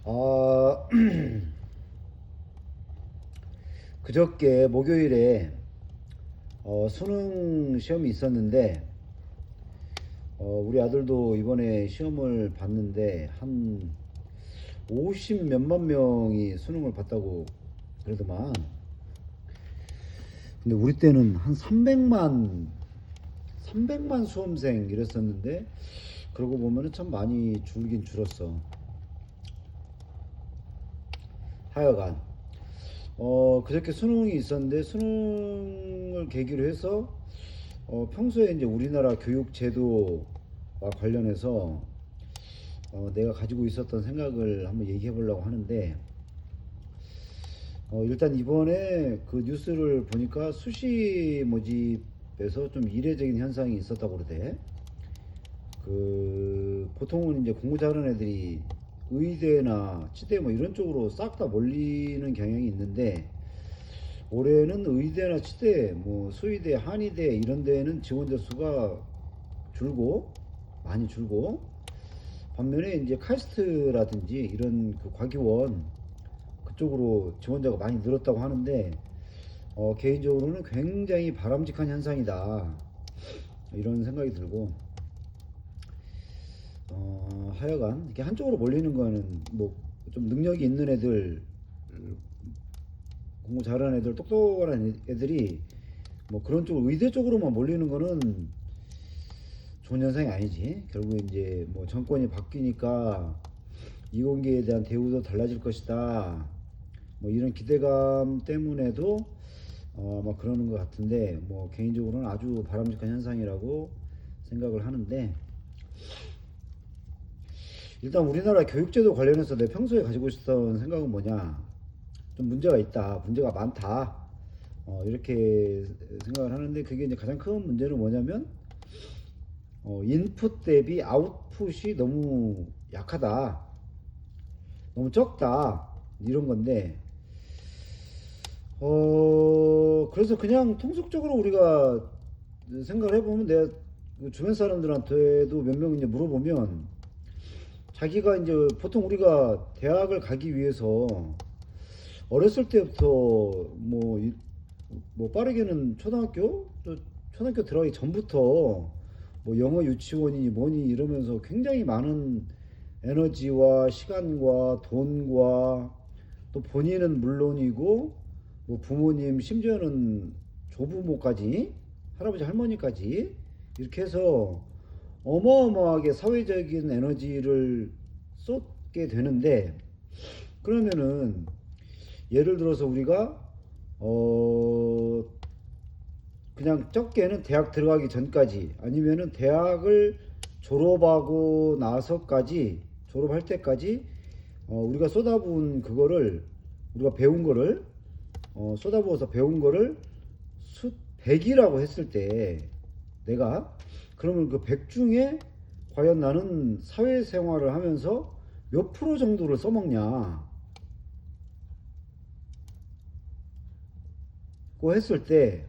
아, 그저께 목요일에 수능 시험이 있었는데 우리 아들도 이번에 시험을 봤는데 한 50 몇만 명이 수능을 봤다고 그러더만. 근데 우리 때는 한 300만 수험생 이랬었는데 그러고 보면은 참 많이 줄긴 줄었어. 하여간 그저께 수능이 있었는데 수능을 계기로 해서 평소에 이제 우리나라 교육 제도와 관련해서 내가 가지고 있었던 생각을 한번 얘기해 보려고 하는데 일단 이번에 그 뉴스를 보니까 수시 모집에서 좀 이례적인 현상이 있었다고 그러대. 그 보통은 이제 공부 잘하는 애들이 의대나 치대 뭐 이런 쪽으로 싹 다 몰리는 경향이 있는데 올해는 의대나 치대, 뭐 수의대, 한의대 이런 데는 지원자 수가 줄고 많이 줄고 반면에 이제 카이스트라든지 이런 그 과기원 그쪽으로 지원자가 많이 늘었다고 하는데 개인적으로는 굉장히 바람직한 현상이다 이런 생각이 들고 하여간 이렇게 한쪽으로 몰리는 거는 뭐 좀 능력이 있는 애들 공부 잘하는 애들 똑똑한 애들이 뭐 그런 쪽 의대 쪽으로만 몰리는 거는 좋은 현상이 아니지. 결국 이제 뭐 정권이 바뀌니까 이공계에 대한 대우도 달라질 것이다. 뭐 이런 기대감 때문에도 막 그러는 것 같은데 뭐 개인적으로는 아주 바람직한 현상이라고 생각을 하는데 일단 우리나라 교육제도 관련해서 내 평소에 가지고 있었던 생각은 뭐냐 좀 문제가 있다 문제가 많다 이렇게 생각을 하는데 그게 이제 가장 큰 문제는 뭐냐면 인풋 대비 아웃풋이 너무 약하다 너무 적다 이런 건데 그래서 그냥 통속적으로 우리가 생각을 해보면 내가 그 주변 사람들한테도 몇 명 이제 물어보면 자기가 이제 보통 우리가 대학을 가기 위해서 어렸을 때부터 뭐 빠르게는 초등학교 또 초등학교 들어가기 전부터 뭐 영어 유치원이니 뭐니 이러면서 굉장히 많은 에너지와 시간과 돈과 또 본인은 물론이고 뭐 부모님 심지어는 조부모까지 할아버지 할머니까지 이렇게 해서 어마어마하게 사회적인 에너지를 쏟게 되는데 그러면은 예를 들어서 우리가 그냥 적게는 대학 들어가기 전까지 아니면은 대학을 졸업하고 나서까지 졸업할 때까지 우리가 쏟아부은 그거를 우리가 배운 거를 쏟아부어서 배운 거를 수 100이라고 했을 때 내가 그러면 그 100 중에 과연 나는 사회생활을 하면서 몇 프로 정도를 써먹냐 고 했을 때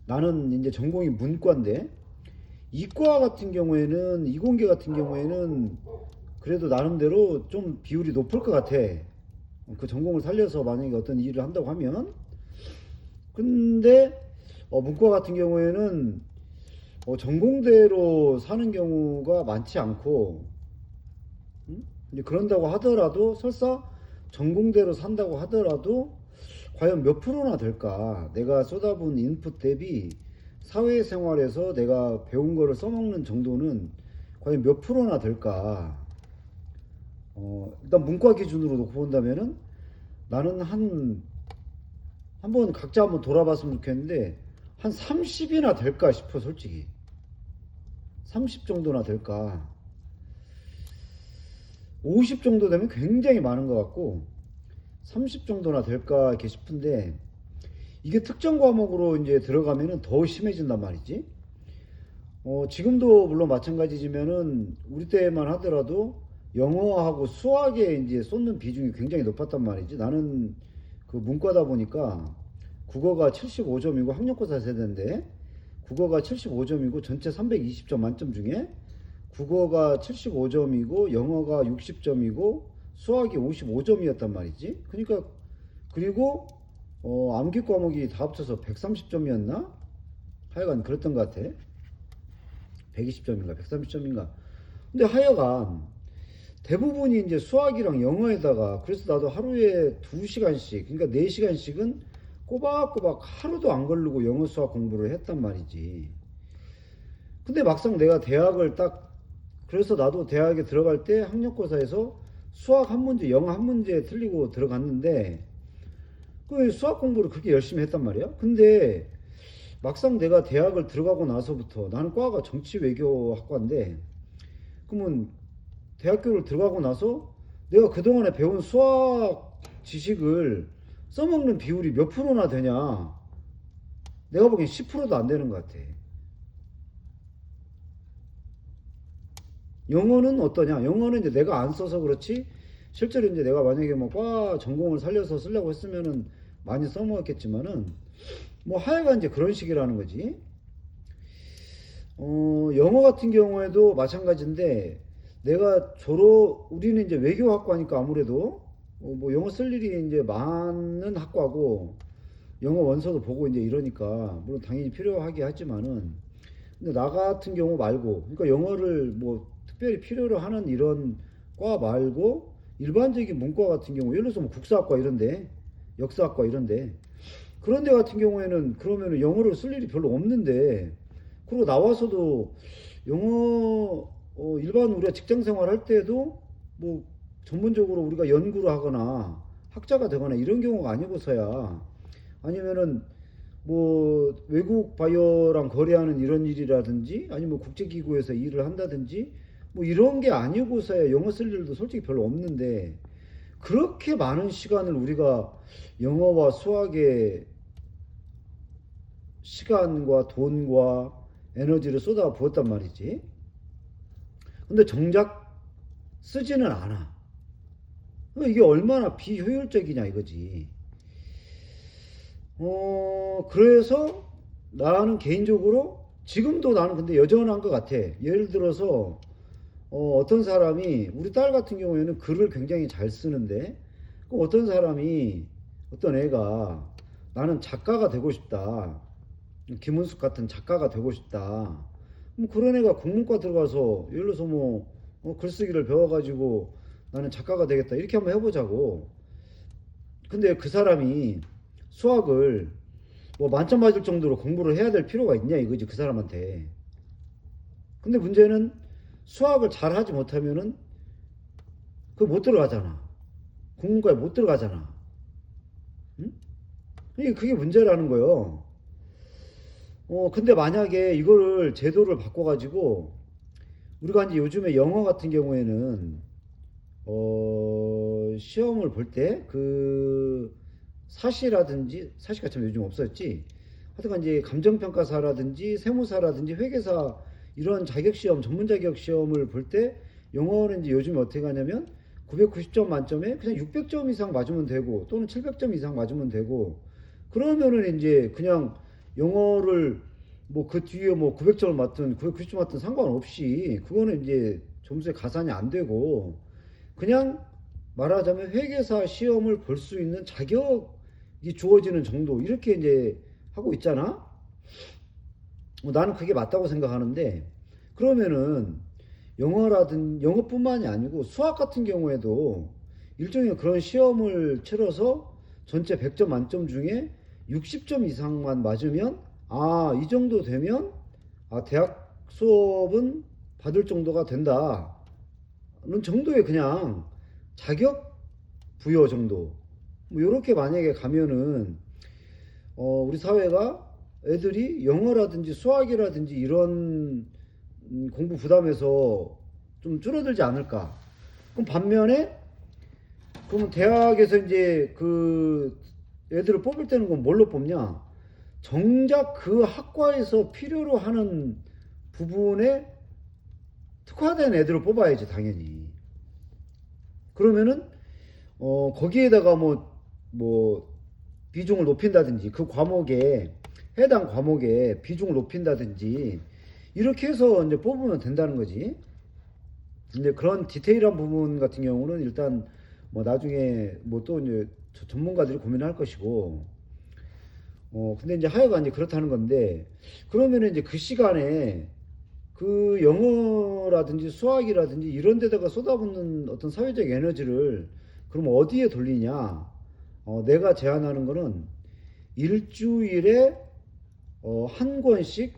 나는 이제 전공이 문과인데 이과 같은 경우에는 이공계 같은 경우에는 그래도 나름대로 좀 비율이 높을 것 같아. 그 전공을 살려서 만약에 어떤 일을 한다고 하면 근데 문과 같은 경우에는 전공대로 사는 경우가 많지 않고 이제 그런다고 하더라도 설사 전공대로 산다고 하더라도 과연 몇 프로나 될까? 내가 쏟아부은 인풋 대비 사회생활에서 내가 배운 거를 써먹는 정도는 과연 몇 프로나 될까? 일단 문과 기준으로 놓고 본다면은 나는 한번 각자 한번 돌아봤으면 좋겠는데 한 30이나 될까 싶어 솔직히 30 정도나 될까 50 정도 되면 굉장히 많은 것 같고 30 정도나 될까 이렇게 싶은데 이게 특정 과목으로 이제 들어가면은 더 심해진단 말이지. 지금도 물론 마찬가지지만은 우리 때만 하더라도 영어하고 수학에 이제 쏟는 비중이 굉장히 높았단 말이지. 나는 그 문과다 보니까 국어가 75점이고 학력고사 세대인데 국어가 75점이고 전체 320점 만점 중에 국어가 75점이고 영어가 60점이고 수학이 55점이었단 말이지. 그러니까 그리고 암기 과목이 다 합쳐서 130점이었나? 하여간 그랬던 것 같아. 120점인가 130점인가. 근데 하여간 대부분이 이제 수학이랑 영어에다가, 그래서 나도 하루에 2시간씩, 그러니까 4시간씩은 꼬박꼬박 하루도 안 걸르고 영어 수학 공부를 했단 말이지. 근데 막상 내가 대학을 딱, 그래서 나도 대학에 들어갈 때 학력고사에서 수학 한 문제, 영어 한 문제 틀리고 들어갔는데, 그 수학 공부를 그렇게 열심히 했단 말이야. 근데 막상 내가 대학을 들어가고 나서부터, 나는 과가 정치외교학과인데, 그러면 대학교를 들어가고 나서 내가 그동안에 배운 수학 지식을 써먹는 비율이 몇 프로나 되냐? 내가 보기엔 10%도 안 되는 것 같아. 영어는 어떠냐? 영어는 이제 내가 안 써서 그렇지, 실제로 이제 내가 만약에 뭐 과 전공을 살려서 쓰려고 했으면은 많이 써먹었겠지만은, 뭐 하여간 이제 그런 식이라는 거지. 영어 같은 경우에도 마찬가지인데, 내가 우리는 이제 외교학과니까 아무래도 뭐 영어 쓸 일이 이제 많은 학과고, 영어 원서도 보고 이제 이러니까 물론 당연히 필요하게 하지만은, 근데 나 같은 경우 말고, 그러니까 영어를 뭐 특별히 필요로 하는 이런 과 말고 일반적인 문과 같은 경우, 예를 들어서 뭐 국사학과 이런데, 역사학과 이런데, 그런 데 같은 경우에는 그러면은 영어를 쓸 일이 별로 없는데, 그리고 나와서도 영어, 일반 우리가 직장 생활 할 때도 뭐 전문적으로 우리가 연구를 하거나 학자가 되거나 이런 경우가 아니고서야, 아니면은 뭐 외국 바이어랑 거래하는 이런 일이라든지, 아니면 국제기구에서 일을 한다든지, 뭐 이런 게 아니고서야 영어 쓸 일도 솔직히 별로 없는데, 그렇게 많은 시간을 우리가 영어와 수학에 시간과 돈과 에너지를 쏟아 부었단 말이지. 근데 정작 쓰지는 않아. 이게 얼마나 비효율적이냐 이거지. 그래서 나는 개인적으로 지금도 나는 근데 여전한 것 같아. 예를 들어서 어떤 사람이, 우리 딸 같은 경우에는 글을 굉장히 잘 쓰는데, 어떤 사람이, 어떤 애가 나는 작가가 되고 싶다, 김은숙 같은 작가가 되고 싶다, 그런 애가 국문과 들어가서 예를 들어서 뭐 글쓰기를 배워가지고 나는 작가가 되겠다 이렇게 한번 해보자고. 근데 그 사람이 수학을 뭐 만점 맞을 정도로 공부를 해야 될 필요가 있냐 이거지, 그 사람한테. 근데 문제는 수학을 잘 하지 못하면은 그 못 들어가잖아. 국문과에 못 들어가잖아. 응? 그게 문제라는 거예요. 근데 만약에 이거를 제도를 바꿔가지고, 우리가 이제 요즘에 영어 같은 경우에는 시험을 볼 때 사시라든지, 사시가 참 요즘 없었지. 하여튼간 이제 감정평가사라든지 세무사라든지 회계사 이런 자격시험, 전문 자격시험을 볼 때 영어는 이제 요즘에 어떻게 하냐면 990점 만점에 그냥 600점 이상 맞으면 되고, 또는 700점 이상 맞으면 되고, 그러면은 이제 그냥 영어를 뭐 그 뒤에 뭐 900점을 맞든 990점 맞든 상관없이, 그거는 이제 점수에 가산이 안 되고, 그냥 말하자면 회계사 시험을 볼 수 있는 자격이 주어지는 정도, 이렇게 이제 하고 있잖아. 나는 그게 맞다고 생각하는데, 그러면은 영어뿐만이 아니고 수학 같은 경우에도 일종의 그런 시험을 치러서 전체 100점 만점 중에 60점 이상만 맞으면, 이 정도 되면 대학 수업은 받을 정도가 된다는 정도의 그냥 자격 부여 정도, 뭐 이렇게 만약에 가면은 우리 사회가 애들이 영어라든지 수학이라든지 이런 공부 부담에서 좀 줄어들지 않을까. 그럼 반면에, 그러면 대학에서 이제 그 애들을 뽑을 때는 건 뭘로 뽑냐? 정작 그 학과에서 필요로 하는 부분에 특화된 애들을 뽑아야지, 당연히. 그러면은 거기에다가 뭐 비중을 높인다든지, 그 과목에 해당 과목에 비중을 높인다든지 이렇게 해서 이제 뽑으면 된다는 거지. 근데 그런 디테일한 부분 같은 경우는 일단 뭐 나중에 뭐 또 이제 전문가들이 고민할 것이고, 근데 이제 하여간 이제 그렇다는 건데, 그러면은 이제 그 시간에 그 영어라든지 수학이라든지 이런 데다가 쏟아붓는 어떤 사회적 에너지를 그럼 어디에 돌리냐? 내가 제안하는 거는 일주일에 한 권씩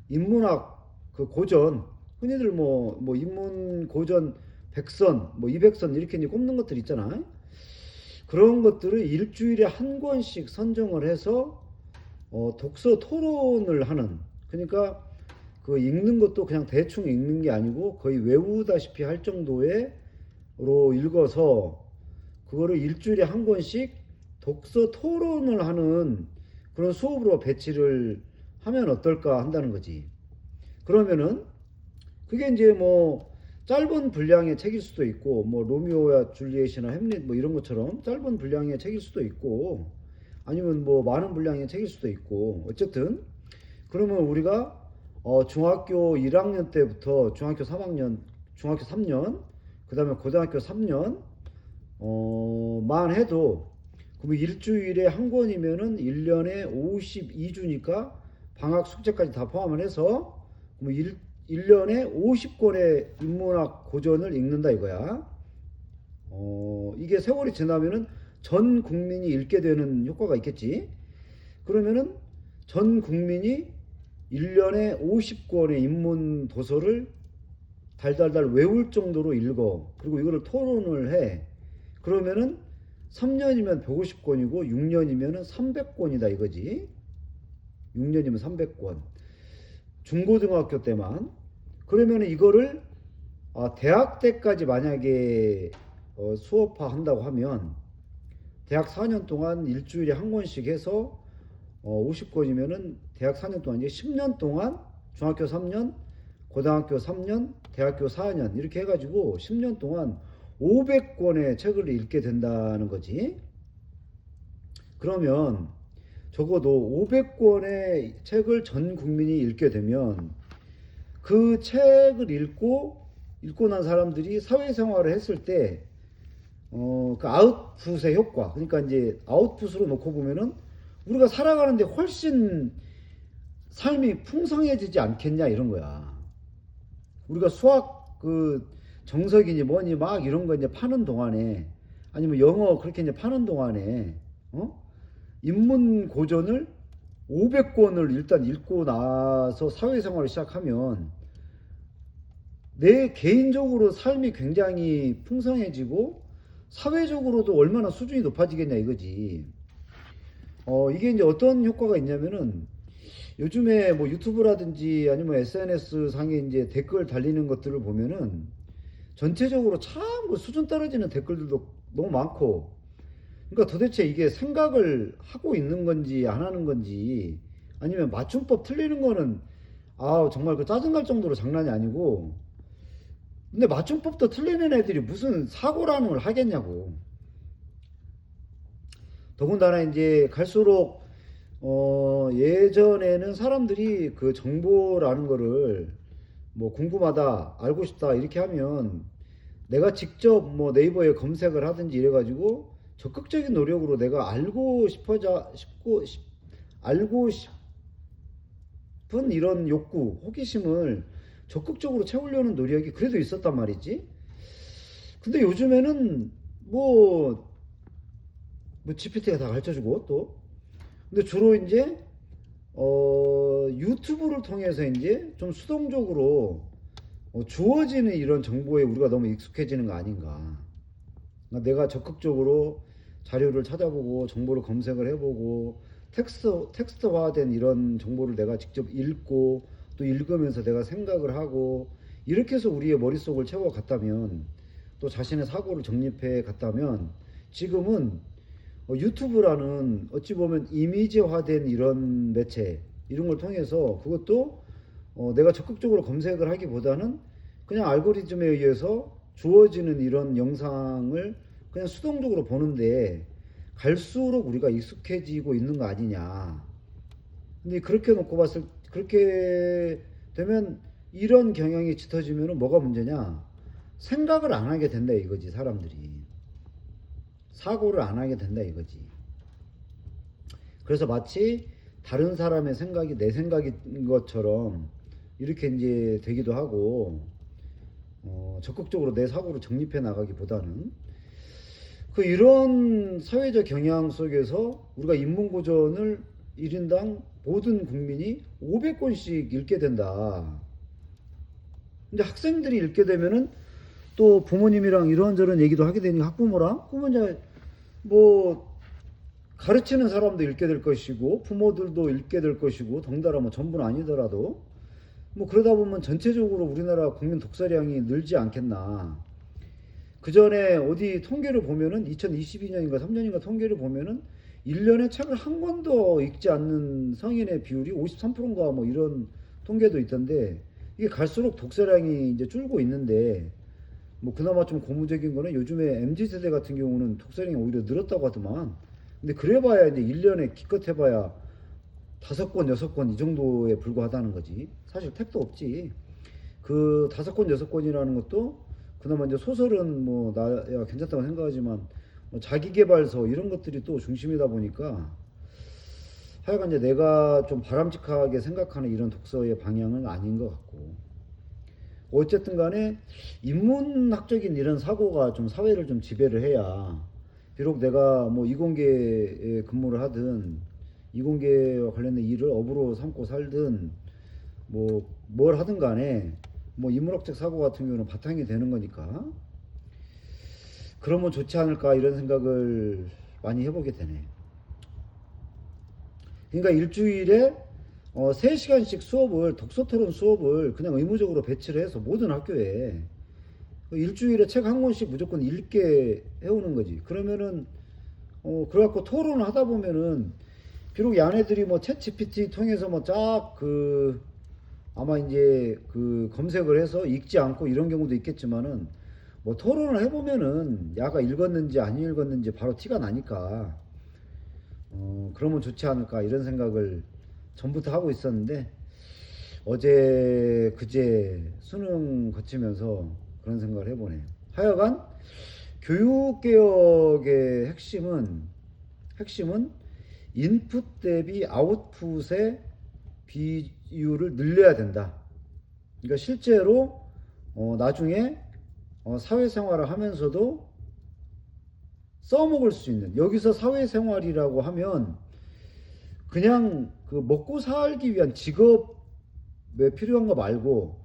인문학 그 고전, 흔히들 뭐 인문 고전 100선, 뭐 200선 이렇게 이제 꼽는 것들 있잖아. 그런 것들을 일주일에 한 권씩 선정을 해서 독서 토론을 하는, 그러니까 그 읽는 것도 그냥 대충 읽는 게 아니고 거의 외우다시피 할 정도로 읽어서 그거를 일주일에 한 권씩 독서 토론을 하는 그런 수업으로 배치를 하면 어떨까 한다는 거지. 그러면은 그게 이제 뭐 짧은 분량의 책일 수도 있고, 뭐 로미오와 줄리엣이나 햄릿 뭐 이런 것처럼 짧은 분량의 책일 수도 있고, 아니면 뭐 많은 분량의 책일 수도 있고, 어쨌든 그러면 우리가 중학교 1학년 때부터 중학교 3학년, 중학교 3년, 그 다음에 고등학교 3년 만 해도, 그러면 일주일에 한 권이면은 1년에 52주니까 방학 숙제까지 다 포함을 해서 그러면 1년에 50권의 인문학 고전을 읽는다 이거야. 이게 세월이 지나면은 전 국민이 읽게 되는 효과가 있겠지. 그러면은 전 국민이 1년에 50권의 인문 도서를 달달달 외울 정도로 읽어. 그리고 이거를 토론을 해. 그러면은 3년이면 150권이고 6년이면 300권이다 이거지. 6년이면 300권. 중고등학교 때만. 그러면 이거를 대학 때까지 만약에 수업화 한다고 하면 대학 4년 동안 일주일에 한 권씩 해서 50권이면은 대학 4년 동안 이제 10년 동안 중학교 3년, 고등학교 3년, 대학교 4년 이렇게 해가지고 10년 동안 500권의 책을 읽게 된다는 거지. 그러면 적어도 500권의 책을 전 국민이 읽게 되면 그 책을 읽고 난 사람들이 사회생활을 했을 때 그 아웃풋의 효과, 그러니까 이제 아웃풋으로 놓고 보면은 우리가 살아가는데 훨씬 삶이 풍성해지지 않겠냐 이런 거야. 우리가 수학 그 정석이니 뭐니 막 이런 거 이제 파는 동안에, 아니면 영어 그렇게 이제 파는 동안에 인문 고전을 500권을 일단 읽고 나서 사회생활을 시작하면 내 개인적으로 삶이 굉장히 풍성해지고 사회적으로도 얼마나 수준이 높아지겠냐 이거지. 이게 이제 어떤 효과가 있냐면은 요즘에 뭐 유튜브라든지 아니면 SNS 상에 이제 댓글 달리는 것들을 보면은 전체적으로 참 그 수준 떨어지는 댓글들도 너무 많고, 그러니까 도대체 이게 생각을 하고 있는 건지 안 하는 건지, 아니면 맞춤법 틀리는 거는 정말 그 짜증날 정도로 장난이 아니고, 근데 맞춤법도 틀리는 애들이 무슨 사고라는 걸 하겠냐고. 더군다나 이제 갈수록 예전에는 사람들이 그 정보라는 거를 뭐 궁금하다, 알고 싶다 이렇게 하면 내가 직접 뭐 네이버에 검색을 하든지 이래가지고 적극적인 노력으로 내가 알고 싶은 이런 욕구, 호기심을 적극적으로 채우려는 노력이 그래도 있었단 말이지. 근데 요즘에는 뭐 GPT가 다 가르쳐주고 또, 근데 주로 이제 유튜브를 통해서 이제 좀 수동적으로 주어지는 이런 정보에 우리가 너무 익숙해지는 거 아닌가. 그러니까 내가 적극적으로 자료를 찾아보고 정보를 검색을 해보고 텍스트화된 이런 정보를 내가 직접 읽고 또 읽으면서 내가 생각을 하고 이렇게 해서 우리의 머릿속을 채워갔다면, 또 자신의 사고를 정립해 갔다면, 지금은 유튜브라는 어찌 보면 이미지화된 이런 매체 이런 걸 통해서 그것도 내가 적극적으로 검색을 하기보다는 그냥 알고리즘에 의해서 주어지는 이런 영상을 그냥 수동적으로 보는데 갈수록 우리가 익숙해지고 있는 거 아니냐. 근데 그렇게 되면 이런 경향이 짙어지면 뭐가 문제냐? 생각을 안 하게 된다 이거지. 사람들이 사고를 안 하게 된다 이거지. 그래서 마치 다른 사람의 생각이 내 생각인 것처럼 이렇게 이제 되기도 하고, 적극적으로 내 사고를 정립해 나가기보다는 이런 사회적 경향 속에서 우리가 인문고전을 1인당 모든 국민이 500권씩 읽게 된다. 근데 학생들이 읽게 되면은 또 부모님이랑 이런저런 얘기도 하게 되니까 학부모랑 그러면 이제 뭐 가르치는 사람도 읽게 될 것이고 부모들도 읽게 될 것이고, 덩달아 뭐 전부는 아니더라도 뭐 그러다 보면 전체적으로 우리나라 국민 독서량이 늘지 않겠나. 그 전에 어디 통계를 보면은 2022년인가 3년인가 통계를 보면은 1년에 책을 한 권도 읽지 않는 성인의 비율이 53%인가 뭐 이런 통계도 있던데, 이게 갈수록 독서량이 이제 줄고 있는데, 뭐 그나마 좀 고무적인 거는 요즘에 MZ세대 같은 경우는 독서량이 오히려 늘었다고 하더만. 근데 그래봐야 이제 1년에 기껏 해봐야 5권, 6권 이 정도에 불과하다는 거지. 사실 택도 없지. 그 5권, 6권이라는 것도 그나마 이제 소설은 뭐 나야 괜찮다고 생각하지만 뭐 자기계발서 이런 것들이 또 중심이다 보니까 하여간 이제 내가 좀 바람직하게 생각하는 이런 독서의 방향은 아닌 것 같고, 어쨌든 간에 인문학적인 이런 사고가 좀 사회를 좀 지배를 해야, 비록 내가 뭐 이공계에 근무를 하든 이공계와 관련된 일을 업으로 삼고 살든 뭐 뭘 하든 간에 뭐 인문학적 사고 같은 경우는 바탕이 되는 거니까 그러면 좋지 않을까 이런 생각을 많이 해보게 되네. 그러니까 일주일에 3시간씩 수업을, 독서토론 수업을 그냥 의무적으로 배치를 해서 모든 학교에 일주일에 책 한 권씩 무조건 읽게 해오는 거지. 그러면은 그래갖고 토론을 하다 보면은 비록 야네들이 뭐 챗 GPT 통해서 뭐 쫙 아마 이제 검색을 해서 읽지 않고 이런 경우도 있겠지만은, 뭐 토론을 해보면은 야가 읽었는지 안 읽었는지 바로 티가 나니까 그러면 좋지 않을까 이런 생각을 전부터 하고 있었는데, 어제 그제 수능 거치면서 그런 생각을 해보네. 하여간 교육개혁의 핵심은 인풋 대비 아웃풋의 비율을 늘려야 된다. 그러니까 실제로 나중에 사회생활을 하면서도 써먹을 수 있는, 여기서 사회생활이라고 하면 그냥 먹고 살기 위한 직업에 필요한 거 말고,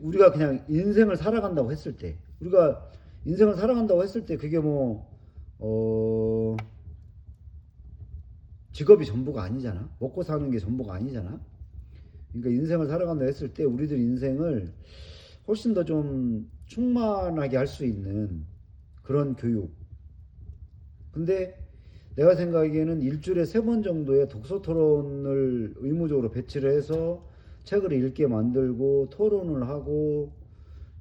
우리가 그냥 인생을 살아간다고 했을 때, 그게 직업이 전부가 아니잖아. 먹고 사는 게 전부가 아니잖아. 그러니까 인생을 살아간다 했을 때 우리들 인생을 훨씬 더 좀 충만하게 할 수 있는 그런 교육. 근데 내가 생각하기에는 일주일에 3번 정도의 독서 토론을 의무적으로 배치를 해서 책을 읽게 만들고 토론을 하고,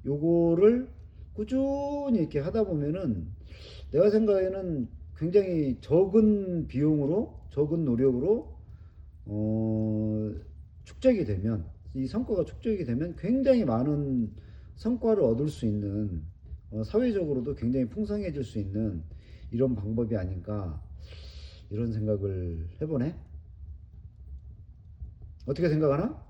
요거를 꾸준히 이렇게 하다 보면은 내가 생각에는 굉장히 적은 비용으로, 적은 노력으로 축적이 되면, 이 성과가 축적이 되면 굉장히 많은 성과를 얻을 수 있는, 사회적으로도 굉장히 풍성해질 수 있는 이런 방법이 아닌가 이런 생각을 해보네. 어떻게 생각하나?